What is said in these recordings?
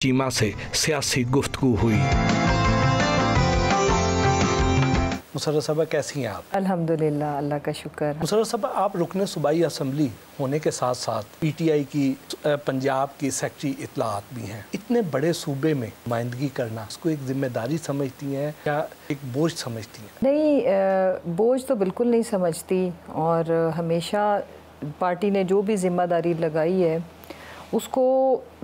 चीमा से सियासी गुफ्तगू हुई। मुशर्रफ साहबा कैसी हैं आप? अल्हम्दुलिल्लाह, अल्लाह का शुक्र। मुशर्रफ साहबा, आप रुकन सूबाई असम्बली होने के साथ साथ पीटीआई की पंजाब की सेक्रेटरी इत्तलात भी हैं। इतने बड़े सूबे में नुमाइंदगी करना, उसको एक जिम्मेदारी समझती हैं या एक बोझ समझती हैं? नहीं, बोझ तो बिल्कुल नहीं समझती, और हमेशा पार्टी ने जो भी जिम्मेदारी लगाई है उसको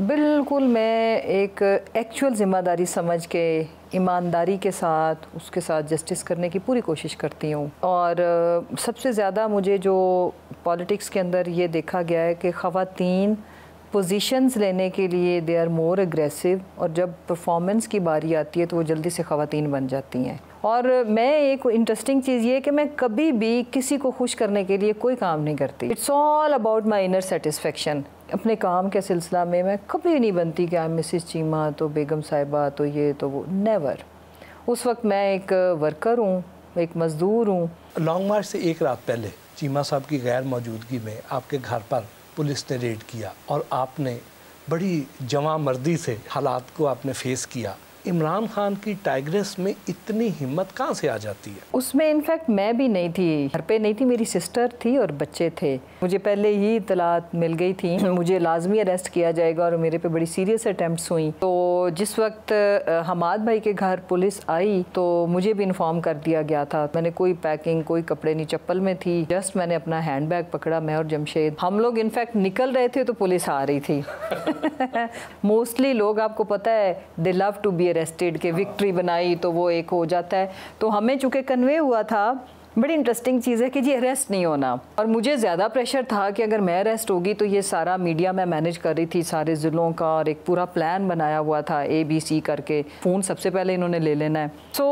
बिल्कुल मैं एक एक्चुअल ज़िम्मेदारी समझ के ईमानदारी के साथ उसके साथ जस्टिस करने की पूरी कोशिश करती हूँ। और सबसे ज़्यादा मुझे जो पॉलिटिक्स के अंदर ये देखा गया है कि ख़वातीन पोजीशंस लेने के लिए दे आर मोर एग्रेसिव, और जब परफॉर्मेंस की बारी आती है तो वो जल्दी से ख़वातीन बन जाती हैं। और मैं एक इंटरेस्टिंग चीज़ ये है कि मैं कभी भी किसी को खुश करने के लिए कोई काम नहीं करती। It's all about my inner satisfaction. अपने काम के सिलसिला में मैं कभी नहीं बनती कि आई मिसिस चीमा तो बेगम साहिबा तो ये तो वो, नेवर। उस वक्त मैं एक वर्कर हूँ, एक मज़दूर हूँ। लॉन्ग मार्च से एक रात पहले चीमा साहब की गैर मौजूदगी में आपके घर पर पुलिस ने रेड किया और आपने बड़ी जवां-मर्दी से हालात को आपने फेस किया। इमरान खान की टाइग्रेस में इतनी हिम्मत कहाँ से आ जाती है? उसमें इनफैक्ट मैं भी नहीं थी, घर पे नहीं थी, मेरी सिस्टर थी और बच्चे थे। मुझे पहले ही इतलात मिल गई थी मुझे लाजमी अरेस्ट किया जाएगा, और मेरे पे बड़ी सीरियस अटैम्प्ट्स हुई। तो जिस वक्त हमाद भाई के घर पुलिस आई तो मुझे भी इन्फॉर्म कर दिया गया था। मैंने कोई पैकिंग, कोई कपड़े नहीं, चप्पल में थी, जस्ट मैंने अपना हैंड बैग पकड़ा, मैं और जमशेद। हम लोग इनफैक्ट निकल रहे थे तो पुलिस आ रही थी मोस्टली लोग, आपको पता है, they love to be arrested के विक्ट्री बनाई तो वो एक हो जाता है। तो हमें चूँकि कन्वे हुआ था, बड़ी इंटरेस्टिंग चीज़ है कि जी अरेस्ट नहीं होना, और मुझे ज़्यादा प्रेशर था कि अगर मैं अरेस्ट होगी तो ये सारा मीडिया मैं मैनेज कर रही थी, सारे ज़िलों का, और एक पूरा प्लान बनाया हुआ था ABC करके। फ़ोन सबसे पहले इन्होंने ले लेना है। सो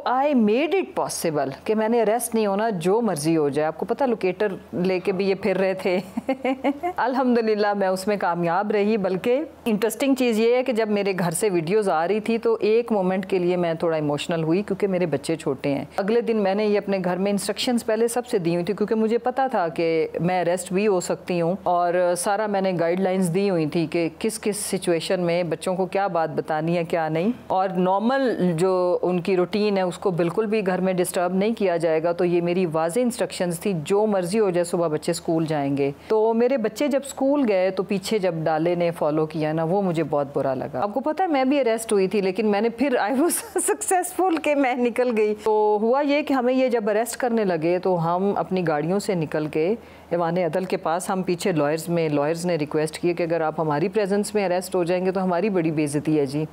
आई मेड इट पॉसिबल कि मैंने अरेस्ट नहीं होना, जो मर्जी हो जाए। आपको पता, लोकेटर लेके भी ये फिर रहे थे अल्हम्दुलिल्लाह मैं उसमें कामयाब रही। बल्कि इंटरेस्टिंग चीज़ ये है कि जब मेरे घर से वीडियोज़ आ रही थी तो एक मोमेंट के लिए मैं थोड़ा इमोशनल हुई, क्योंकि मेरे बच्चे छोटे हैं। अगले दिन मैंने ये अपने घर में इंस्ट्रक्शंस पहले सबसे दी हुई थी, क्योंकि मुझे पता था कि मैं अरेस्ट भी हो सकती हूँ, और सारा मैंने गाइडलाइंस दी हुई थी कि किस किस सिचुएशन में बच्चों को क्या बात बतानी है, क्या नहीं। और नॉर्मल जो उनकी रूटीन है उसको बिल्कुल भी घर में डिस्टर्ब नहीं किया जाएगा। तो ये मेरी वाज़ेह इंस्ट्रक्शंस थी, जो मर्जी हो जाए, सुबह बच्चे स्कूल जाएंगे। तो मेरे बच्चे जब स्कूल गए तो पीछे जब डाले ने फॉलो किया ना, वो मुझे बहुत बुरा लगा। आपको पता है मैं भी अरेस्ट हुई थी, लेकिन मैंने फिर आई वाज सक्सेसफुल कि मैं निकल गई। तो हुआ ये कि हमें ये जब अरेस्ट करने लगे तो हम अपनी गाड़ियों से निकल के ऐवान अदल के पास, हम पीछे लॉयर्स ने रिक्वेस्ट की कि अगर आप हमारी प्रेजेंस में अरेस्ट हो जाएंगे तो हमारी बड़ी बेइज्जती है जी।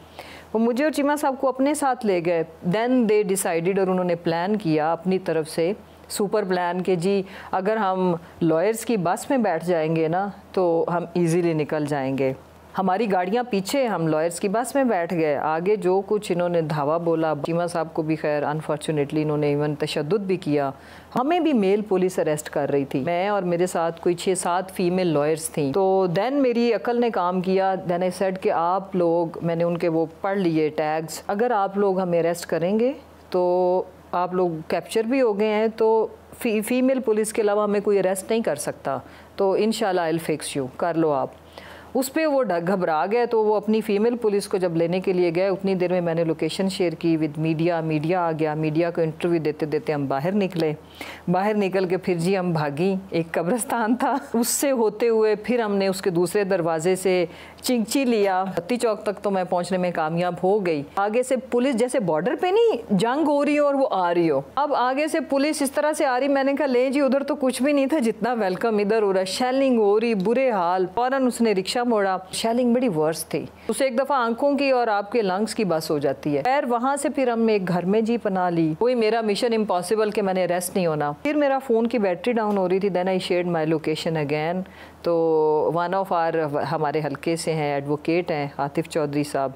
वो मुझे और चीमा साहब को अपने साथ ले गए। देन दे डिसाइडेड, और उन्होंने प्लान किया अपनी तरफ से, सुपर प्लान के जी अगर हम लॉयर्स की बस में बैठ जाएंगे ना तो हम इजीली निकल जाएंगे। हमारी गाड़ियाँ पीछे, हम लॉयर्स की बस में बैठ गए। आगे जो कुछ इन्होंने धावा बोला, चीमा साहब को भी खैर अनफॉर्चुनेटली इन्होंने इवन तशद्दुद भी किया। हमें भी मेल पुलिस अरेस्ट कर रही थी, मैं और मेरे साथ कोई 6-7 फीमेल लॉयर्स थी। तो देन मेरी अकल ने काम किया। देन आई सेड कि आप लोग, मैंने उनके वो पढ़ लिए टैग्स, अगर आप लोग हमें अरेस्ट करेंगे तो आप लोग कैप्चर भी हो गए हैं तो फीमेल पुलिस के अलावा हमें कोई अरेस्ट नहीं कर सकता, तो इंशाल्लाह आई विल फिक्स यू, कर लो आप। उस पर वो घबरा गए, तो वो अपनी फ़ीमेल पुलिस को जब लेने के लिए गए, उतनी देर में मैंने लोकेशन शेयर की विद मीडिया आ गया। मीडिया को इंटरव्यू देते देते हम बाहर निकले। बाहर निकल के फिर जी हम भागी, एक कब्रिस्तान था, उससे होते हुए फिर हमने उसके दूसरे दरवाजे से चिंची लिया। बत्ती चौक तक तो मैं पहुंचने में कामयाब हो गई। आगे से पुलिस, जैसे बॉर्डर पे नहीं जंग हो रही हो और वो आ रही हो, अब आगे से पुलिस इस तरह से आ रही, मैंने कहा ले जी उधर तो कुछ भी नहीं था जितना वेलकम इधर हो रहा है। शेलिंग हो रही, बुरे हाल। फौरन उसने रिक्शा मोड़ा, शेलिंग बड़ी वर्स थी, उसे एक दफ़ा आंखों की और आपके लंग्स की बस हो जाती है। खैर वहाँ से फिर हमने एक घर में जी पना ली। कोई मेरा मिशन इम्पॉसिबल कि मैंने अरेस्ट नहीं होना। फिर मेरा फ़ोन की बैटरी डाउन हो रही थी। Then I shared my location again. तो वन ऑफ आर, हमारे हल्के से हैं, एडवोकेट हैं आतिफ चौधरी साहब,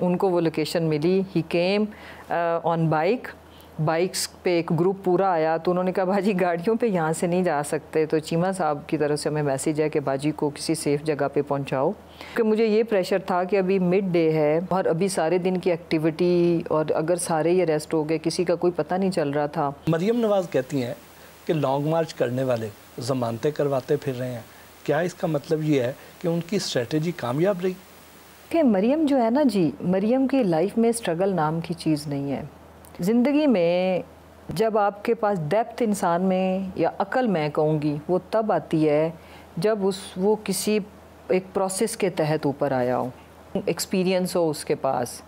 उनको वो लोकेशन मिली। ही केम ऑन बाइक्स पे एक ग्रुप पूरा आया। तो उन्होंने कहा बाजी गाड़ियों पे यहाँ से नहीं जा सकते, तो चीमा साहब की तरफ से हमें मैसेज है कि बाजी को किसी सेफ़ जगह पे पहुँचाओ। क्योंकि मुझे ये प्रेशर था कि अभी मिड डे है और अभी सारे दिन की एक्टिविटी, और अगर सारे ही अरेस्ट हो गए, किसी का कोई पता नहीं चल रहा था। मरियम नवाज़ कहती हैं कि लॉन्ग मार्च करने वाले ज़मानतें करवाते फिर रहे हैं। क्या इसका मतलब ये है कि उनकी स्ट्रेटजी कामयाब रही? कि मरियम जो है ना जी, मरियम की लाइफ में स्ट्रगल नाम की चीज़ नहीं है। ज़िंदगी में जब आपके पास डेप्थ इंसान में या अक्ल मैं कहूँगी वो तब आती है जब वो किसी एक प्रोसेस के तहत ऊपर आया हो, एक्सपीरियंस हो उसके पास।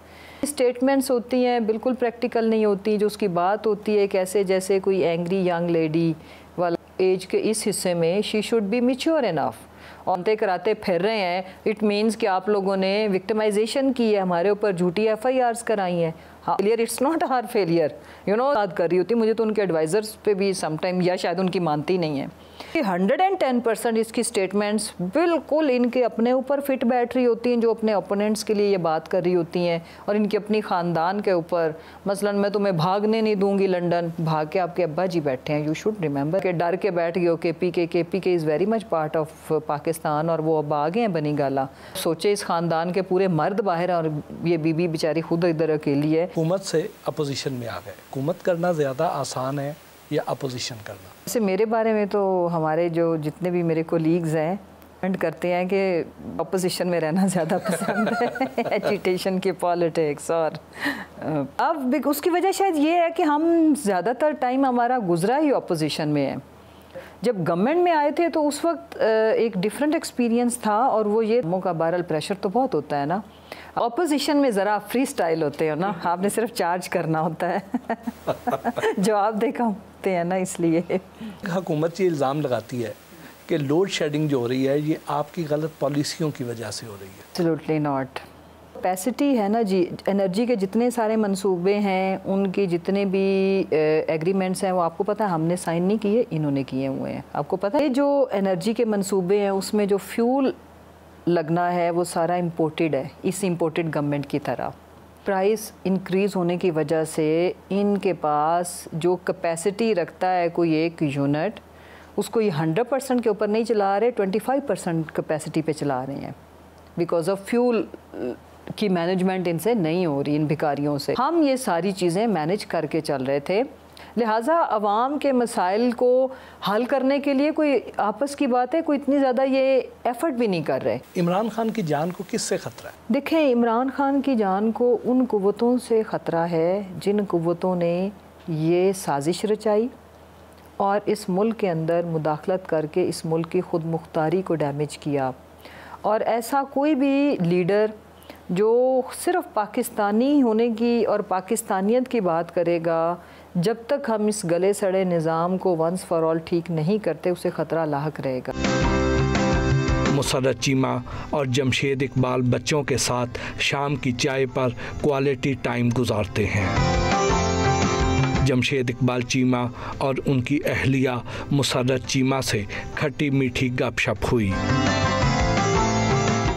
स्टेटमेंट्स होती हैं बिल्कुल प्रैक्टिकल नहीं होती, जो उसकी बात होती है कैसे जैसे कोई एंग्री यंग लेडी वाला एज के इस हिस्से में she should be mature enough. औरतें कराते फिर रहे हैं, इट मीन्स कि आप लोगों ने विक्टिमाइजेशन की है, हमारे ऊपर झूठी FIRs कराई हैं। हाँ, failure it's not our failure, you know. बात कर रही होती मुझे तो उनके एडवाइज़र्स पे भी समटाइम, या शायद उनकी मानती नहीं है। 110% इसकी स्टेटमेंट्स बिल्कुल इनके अपने ऊपर फिट बैठ रही होती हैं, जो अपने ओपोनेंट्स के लिए ये बात कर रही होती हैं, और इनके अपनी ख़ानदान के ऊपर। मसलन मैं तुम्हें भागने नहीं दूंगी लंदन, भाग के आपके अब्बा जी बैठे हैं। यू शुड रिमेंबर कि डर के बैठ गए हो कि PK is very much part of Pakistan, और वो अब आ गए हैं बनी गाला। सोचे इस ख़ानदान के पूरे मर्द बाहर हैं और ये बीबी बेचारी खुद इधर अकेली है। हुकूमत से अपोजिशन में आ गए, हुकूमत करना ज़्यादा आसान है या अपोजिशन करना? वैसे मेरे बारे में तो हमारे जो जितने भी मेरे कोलीग्स हैं कमेंट करते हैं कि अपोजिशन में रहना ज़्यादा पसंद है एजिटेशन की पॉलिटिक्स। और अब उसकी वजह शायद ये है कि हम ज़्यादातर टाइम हमारा गुजरा ही अपोजिशन में है। जब गवर्नमेंट में आए थे तो उस वक्त एक डिफरेंट एक्सपीरियंस था, और वो ये का बहरहाल प्रेशर तो बहुत होता है ना। ऑपोजिशन में ज़रा फ्री स्टाइल होते हो ना, आपने सिर्फ चार्ज करना होता है जवाब दे कम होते हैं ना, इसलिए हुकूमत ये इल्ज़ाम लगाती है कि लोड शेडिंग जो हो रही है ये आपकी गलत पॉलिसियों की वजह से हो रही है। Absolutely not. कैपेसिटी है ना जी, एनर्जी के जितने सारे मंसूबे हैं, उनके जितने भी एग्रीमेंट्स हैं, वो आपको पता है हमने साइन नहीं किए, इन्होंने किए हुए हैं। आपको पता है जो एनर्जी के मंसूबे हैं उसमें जो फ्यूल लगना है वो सारा इंपोर्टेड है, इस इंपोर्टेड गवर्नमेंट की तरह। प्राइस इंक्रीज़ होने की वजह से इनके पास जो कैपेसिटी रखता है कोई एक यूनिट, उसको ये 100% के ऊपर नहीं चला रहे, 25% कैपेसिटी पे चला रहे हैं, बिकॉज ऑफ फ्यूल की मैनेजमेंट इनसे नहीं हो रही, इन भिखारियों से। हम ये सारी चीज़ें मैनेज करके चल रहे थे, लिहाजा अवाम के मसाइल को हल करने के लिए कोई आपस की बात है, कोई इतनी ज़्यादा ये एफर्ट भी नहीं कर रहे। इमरान खान की जान को किससे ख़तरा है? देखें, इमरान खान की जान को उन कुव्वतों से ख़तरा है जिन कुव्वतों ने ये साजिश रचाई और इस मुल्क के अंदर मुदाखलत करके इस मुल्क की खुद मुख्तारी को डैमेज किया। और ऐसा कोई भी लीडर जो सिर्फ़ पाकिस्तानी होने की और पाकिस्तानियत की बात करेगा, जब तक हम इस गले सड़े निज़ाम को वंस फॉर ऑल ठीक नहीं करते, उसे ख़तरा लाहक रहेगा। मुसर्रत चीमा और जमशेद इकबाल बच्चों के साथ शाम की चाय पर क्वालिटी टाइम गुजारते हैं। जमशेद इकबाल चीमा और उनकी अहलिया मुसर्रत चीमा से खट्टी मीठी गपशप हुई।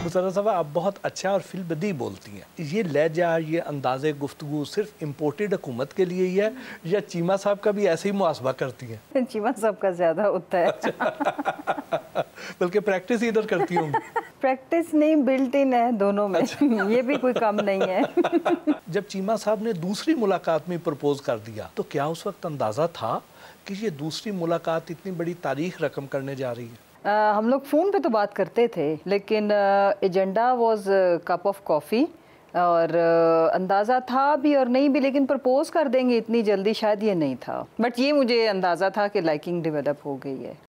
मुसर्रत साहब, आप बहुत अच्छा और फिलबदी बोलती हैं। ये लहजा, ये अंदाज़े गुफ्तगू सिर्फ इम्पोर्टेड हुकूमत के लिए ही है या चीमा साहब का भी ऐसे ही मुहासबा करती हैं? चीमा साहब का ज़्यादा होता है। बल्कि प्रैक्टिस इधर करती हूँ। प्रैक्टिस नहीं, बिल्ट इन है दोनों में। ये भी कोई कम नहीं है। जब चीमा साहब ने दूसरी मुलाकात में प्रपोज कर दिया तो क्या उस वक्त अंदाज़ा था कि ये दूसरी मुलाकात इतनी बड़ी तारीख रकम करने जा रही है? हम लोग फ़ोन पे तो बात करते थे, लेकिन agenda was cup of coffee, और अंदाज़ा था भी और नहीं भी, लेकिन प्रपोज कर देंगे इतनी जल्दी शायद ये नहीं था। बट ये मुझे अंदाज़ा था कि लाइकिंग डेवलप हो गई है।